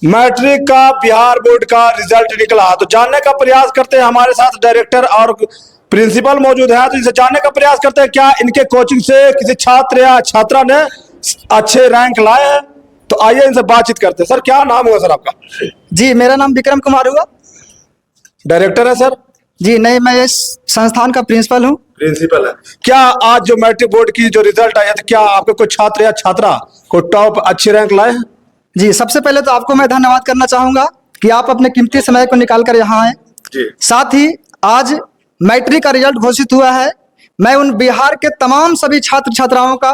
Matric का Bihar board का result निकला, तो जानने का प्रयास करते हैं। हमारे साथ डायरेक्टर और प्रिंसिपल मौजूद है, तो इसे जानने का प्रयास करते हैं क्या इनके कोचिंग से किसी छात्र या छात्रा ने अच्छे रैंक लाए हैं। तो आइए इनसे बातचीत करते हैं। सर क्या नाम हुआ सर आपका? जी मेरा नाम विक्रम कुमार हुआ। डायरेक्टर है सर? जी नहीं, मैं इस संस्थान का प्रिंसिपल हूँ। प्रिंसिपल है। क्या आज जो मैट्रिक बोर्ड की जो रिजल्ट आया, तो क्या आपके कोई छात्र या छात्रा को टॉप अच्छी रैंक लाए हैं? जी सबसे पहले तो आपको मैं धन्यवाद करना चाहूंगा कि आप अपने कीमती समय को निकाल कर यहाँ आए। जी। साथ ही आज मैट्रिक का रिजल्ट घोषित हुआ है। मैं उन बिहार के तमाम सभी छात्र छात्राओं का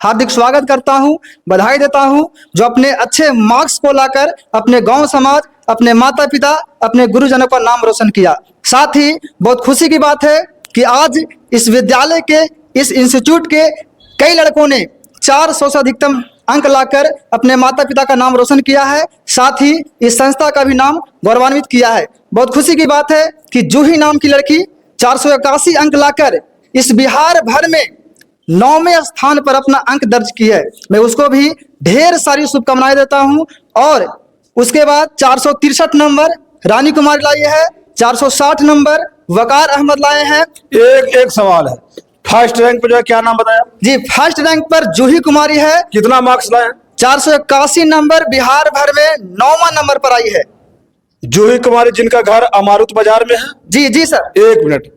हार्दिक स्वागत करता हूं, बधाई देता हूं, जो अपने अच्छे मार्क्स को लाकर अपने गांव समाज, अपने माता पिता, अपने गुरुजनों का नाम रोशन किया। साथ ही बहुत खुशी की बात है कि आज इस विद्यालय के, इस इंस्टीट्यूट के कई लड़कों ने 400 से अधिकतम अंक लाकर अपने माता पिता का नाम रोशन किया है। साथ ही इस संस्था का भी नाम गौरवान्वित किया है। बहुत खुशी की बात है कि जूही नाम की लड़की 481 अंक लाकर इस बिहार भर में 9वें स्थान पर अपना अंक दर्ज की है। मैं उसको भी ढेर सारी शुभकामनाएं देता हूं। और उसके बाद 463 नंबर रानी कुमारी लाई है, 460 नंबर वकार अहमद लाए हैं। एक सवाल है, फर्स्ट रैंक पे जो है क्या नाम बताया? जी फर्स्ट रैंक पर जूही कुमारी है। कितना मार्क्स लाए? 481 नंबर बिहार भर में 9वां नंबर पर आई है। जूही कुमारी जिनका घर अमारुत बाजार में है। जी जी सर। एक मिनट,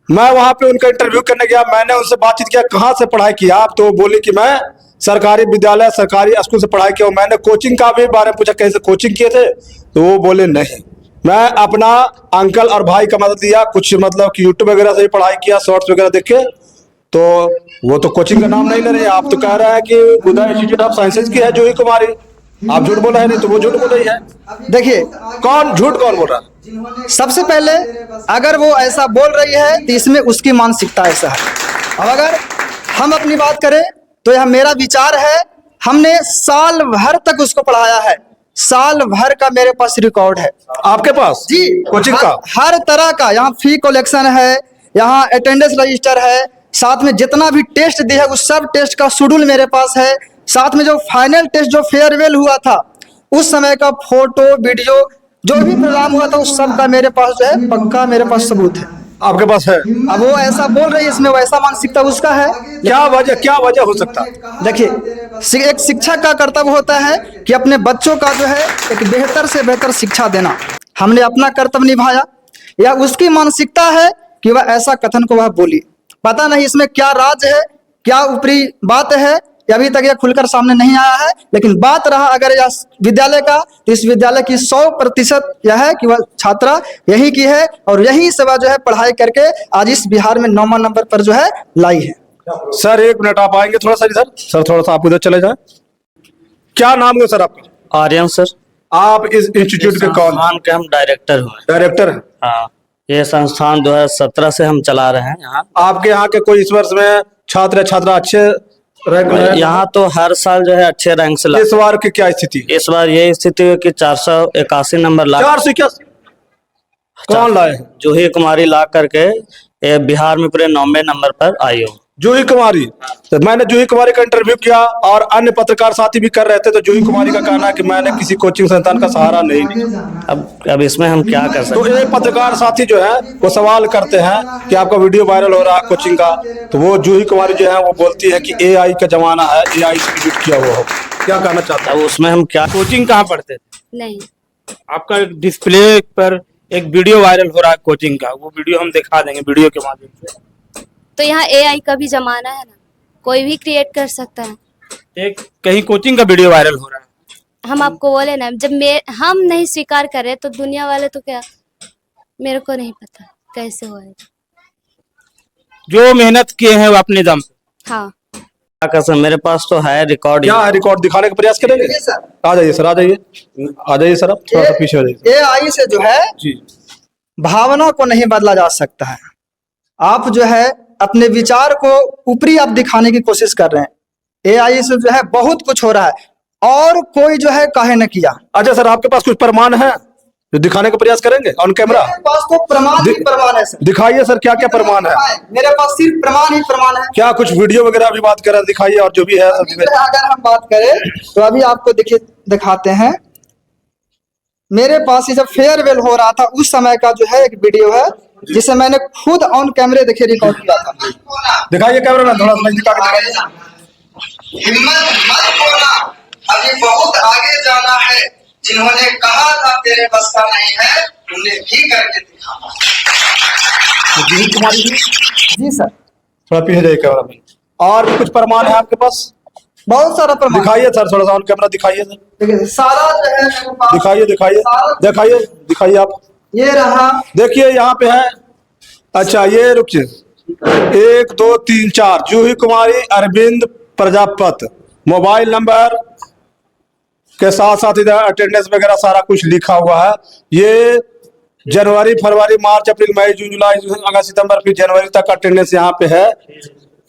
मैं वहां पे उनका इंटरव्यू करने गया, मैंने उनसे बातचीत किया कहाँ से पढ़ाई किया आप, तो बोली कि मैं सरकारी विद्यालय सरकारी स्कूल से पढ़ाई किया। मैंने कोचिंग का भी बारे में पूछा कैसे कोचिंग किए थे, तो वो बोले नहीं, मैं अपना अंकल और भाई का मदद दिया, कुछ मतलब कि यूट्यूब वगैरह से भी पढ़ाई किया, शॉर्ट्स वगैरह देख के। तो वो तो कोचिंग का नाम नहीं ले रहे। आप तो कह रहे हैं कि बुधा इंस्टीट्यूट ऑफ साइंसेज की है जूही कुमारी, आप झूठ बोल रहे हैं। नहीं तो वो झूठ बोल रही है। देखिए कौन झूठ कौन बोल रहा है? सबसे पहले अगर वो ऐसा बोल रही है तो इसमें उसकी मानसिकता ऐसा है। अब अगर हम अपनी बात करें तो यह मेरा विचार है। हमने साल भर तक उसको पढ़ाया है, साल भर का मेरे पास रिकॉर्ड है। आपके पास? जी कोचिंग का हर तरह का यहाँ फी कलेक्शन है, यहाँ अटेंडेंस रजिस्टर है, साथ में जितना भी टेस्ट दिया है उस सब टेस्ट का शेड्यूल मेरे पास है। साथ में जो फाइनल टेस्ट जो फेयरवेल हुआ था उस समय का फोटो वीडियो जो भी प्रोग्राम हुआ था उस सब का मेरे पास जो है पक्का मेरे पास सबूत है। आपके पास है? अब वो ऐसा बोल रही है, इसमें वैसा मानसिकता उसका है। क्या वजह हो सकता है? देखिए एक शिक्षक का कर्तव्य होता है कि अपने बच्चों का जो है एक बेहतर से बेहतर शिक्षा देना। हमने अपना कर्तव्य निभाया, या उसकी मानसिकता है कि वह ऐसा कथन को वह बोली। पता नहीं इसमें क्या राज है, क्या ऊपरी बात है, अभी तक यह खुलकर सामने नहीं आया है। लेकिन बात रहा अगर यह विद्यालय का, तो इस विद्यालय की 100% यह है कि वह छात्रा यही की है और यही से वह जो है पढ़ाई करके आज इस बिहार में 9वां नंबर पर जो है लाई है। सर एक मिनट आप आएंगे थोड़ा सा इधर? सर थोड़ा सा आप उधर चले जाए। क्या नाम है सर आपका? आर्यन सर। आप इस इंस्टीट्यूट के कौन? संस्थान के हम डायरेक्टर हुए। डायरेक्टर हैं? हाँ, ये संस्थान 2017 से हम चला रहे हैं यहाँ। आपके यहाँ के कोई इस वर्ष में छात्र या छात्रा अच्छे रैंक में? यहाँ तो हर साल जो है अच्छे रैंक से इस बार की क्या स्थिति है? इस बार ये स्थिति है कि 481 नंबर ला 481 कौन लाए? जूही कुमारी ला करके ये बिहार में पूरे 9वें नंबर पर आई हो। जूही कुमारी, तो मैंने जूही कुमारी का इंटरव्यू किया और अन्य पत्रकार साथी भी कर रहे थे, तो जूही कुमारी का कहना है कि मैंने किसी कोचिंग संस्थान का सहारा नहीं लिया। अब इसमें हम क्या कर सकते तो एक पत्रकार साथी जो है वो सवाल करते हैं कि आपका वीडियो वायरल हो रहा है कोचिंग का, तो वो जूही कुमारी जो है वो बोलती है कि AI का जमाना है, AI से एडिट किया हुआ हो। क्या कहना चाहता है? अब उसमें हम क्या? कोचिंग कहाँ पढ़ते थे? नहीं। आपका डिस्प्ले पर एक वीडियो वायरल हो रहा है कोचिंग का, वो वीडियो हम दिखा देंगे वीडियो के माध्यम से। तो यहाँ AI का भी जमाना है ना, कोई भी क्रिएट कर सकता है। एक कहीं कोचिंग का वीडियो वायरल हो रहा है। हम आपको बोले ना, जब हम नहीं स्वीकार करें तो दुनिया वाले तो क्या, मेरे को नहीं पता कैसे होएगा। जो मेहनत किए हैं वो अपने दम पे। हाँ क्या कर सकते? मेरे पास तो है रिकॉर्ड। क्या है? रिकॉर्ड दिखाने का प्रयास करेंगे? आ जाइए सर, आ जाइए, आ जाइए सर, आप थोड़ा सा पीछे हो जाइए। AI से जो है जी, भावना को नहीं बदला जा सकता है। आप जो है अपने विचार को ऊपरी आप दिखाने की कोशिश कर रहे हैं। AI से जो है बहुत कुछ हो रहा है और कोई जो है काहे न किया। अच्छा सर आपके पास कुछ प्रमाण है जो दिखाने का प्रयास करेंगे ऑन कैमरा? मेरे पास तो प्रमाण ही प्रमाण है सर। दिखाइए सर, क्या क्या प्रमाण है? मेरे पास सिर्फ प्रमाण ही प्रमाण है। क्या कुछ वीडियो वगैरह भी बात करें, दिखाइए, और जो भी है अगर हम बात करें तो अभी आपको दिखाते हैं। मेरे पास ये जब फेयरवेल हो रहा था उस समय का जो है एक वीडियो है जिसे मैंने खुद ऑन कैमरे देखिए रिकॉर्ड किया था। दिखाइए कैमरा मैन, थोड़ा सा नजदीक आके दिखाइए। हिम्मत मत खोना, अभी बहुत आगे जाना है। जिन्होंने कहा था तेरे बस का नहीं है, उन्हें भी करके दिखाना। जूही कुमारी जी, जी सर, थोड़ा पीछे जाइए कैमरा मैन। और भी कुछ प्रमाण है आपके पास? बहुत सारा प्रमाण दिखाइए सर, थोड़ा सा ऑन कैमरा दिखाइए सर, देखिए सारा जो है मेरे पास दिखाइए दिखाइए दिखाइए दिखाइए आप। ये रहा। देखिए यहाँ पे है। अच्छा ये रुकिए, 1 2 3 4 जूही कुमारी अरविंद प्रजापत, मोबाइल नंबर के साथ साथ इधर अटेंडेंस वगैरह सारा कुछ लिखा हुआ है। ये जनवरी फरवरी मार्च अप्रैल मई जून जुलाई अगस्त सितंबर फिर जनवरी तक अटेंडेंस यहाँ पे है।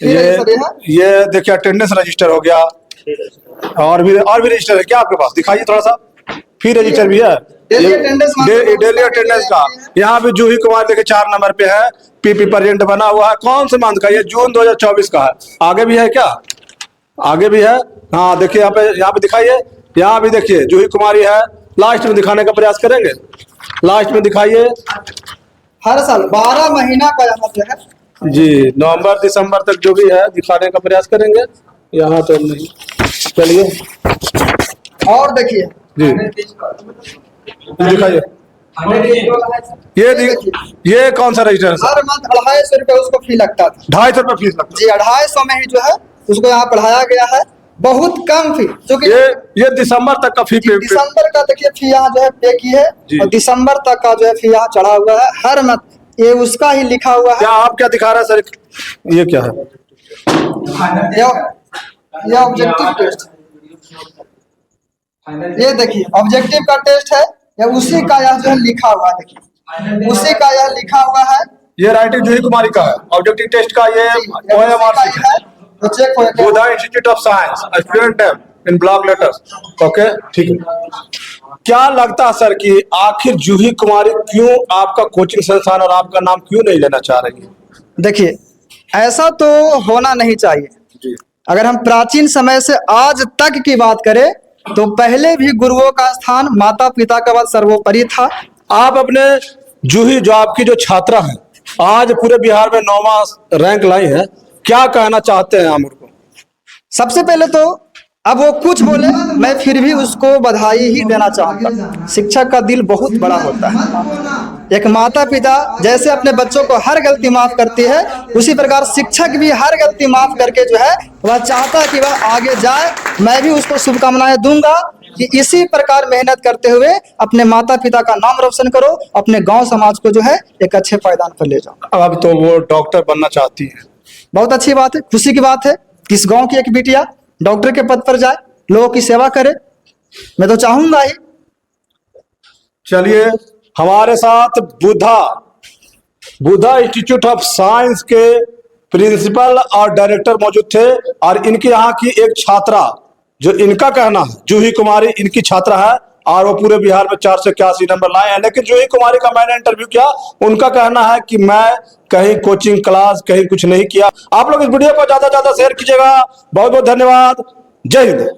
ये देखिए अटेंडेंस रजिस्टर हो गया। और भी रजिस्टर है क्या आपके पास? दिखाइए थोड़ा सा। फिर रजिस्टर भी है, डेली अटेंडेंस का। यहाँ पे जूही कुमार देखिए 4 नंबर पे है, पीपी प्रेजेंट बना हुआ है। कौन से मंथ का? ये जून 2024 का है। आगे भी है क्या? आगे भी है। हाँ देखिए यहाँ पे दिखाइए, यहाँ भी देखिए जूही कुमारी है। लास्ट में दिखाने का प्रयास करेंगे, लास्ट में दिखाइए। हर साल 12 महीना का यहाँ पे है जी, नवंबर दिसंबर तक जो भी है दिखाने का प्रयास करेंगे। यहाँ तो नहीं, चलिए और देखिए जी दिखाइए। ये कौन सा रजिस्टर है सर? हर मंथ 250 रुपये उसको फी लगता था। 250 रुपये फीस लगता जी 250 में ही जो है उसको यहाँ पढ़ाया गया है, बहुत कम फी। क्योंकि है। ये दिसंबर तक का फी पे दिसंबर का देखिए फी यहाँ जो है पे की है और दिसंबर तक का जो है फी यहाँ चढ़ा हुआ है हर मंथ। ये उसका ही लिखा हुआ है। क्या आप क्या दिखा रहे हैं सर? ये क्या है? ये ऑब्जेक्टिव टेस्ट है। ये देखिए ऑब्जेक्टिव का टेस्ट है, या उसी का यह जो है लिखा हुआ है। देखिए उसी का यह लिखा हुआ है। ये राइटिंग जूही कुमारी का है। ऑब्जेक्टिव टेस्ट का ये OMR है तो चेक हो जाएगा। Buddha institute of science student name in block letters. Okay ठीक है। क्या लगता है सर कि आखिर जूही कुमारी क्यों आपका कोचिंग संस्थान और आपका नाम क्यों नहीं लेना चाह रही है? देखिए ऐसा तो होना नहीं चाहिए। अगर हम प्राचीन समय से आज तक की बात करें तो पहले भी गुरुओं का स्थान माता पिता का बाद सर्वोपरि था। आप अपने जूही जो आपकी जो छात्रा है आज पूरे बिहार में 9वां रैंक लाई है, क्या कहना चाहते हैं आप उनको? सबसे पहले तो अब वो कुछ बोले मैं फिर भी उसको बधाई ही देना चाहूंगा। शिक्षक का दिल बहुत बड़ा होता है। एक माता पिता जैसे अपने बच्चों को हर गलती माफ करती है, उसी प्रकार शिक्षक भी हर गलती माफ करके जो है वह चाहता है कि वह आगे जाए। मैं भी उसको शुभकामनाएं दूंगा कि इसी प्रकार मेहनत करते हुए अपने माता पिता का नाम रोशन करो, अपने गांव समाज को जो है एक अच्छे पायदान पर ले जाओ। अब तो वो डॉक्टर बनना चाहती है। बहुत अच्छी बात है, खुशी की बात है। किस गांव की एक बिटिया डॉक्टर के पद पर जाए, लोगों की सेवा करे, मैं तो चाहूंगा ही। चलिए हमारे साथ बुधा इंस्टीट्यूट ऑफ साइंस के प्रिंसिपल और डायरेक्टर मौजूद थे और इनके यहाँ की एक छात्रा जो इनका कहना है जूही कुमारी इनकी छात्रा है और वो पूरे बिहार में 481 नंबर लाए हैं। लेकिन जूही कुमारी का मैंने इंटरव्यू किया, उनका कहना है कि मैं कहीं कोचिंग क्लास कहीं कुछ नहीं किया। आप लोग इस वीडियो को ज्यादा से ज्यादा शेयर कीजिएगा। बहुत बहुत धन्यवाद। जय हिंद।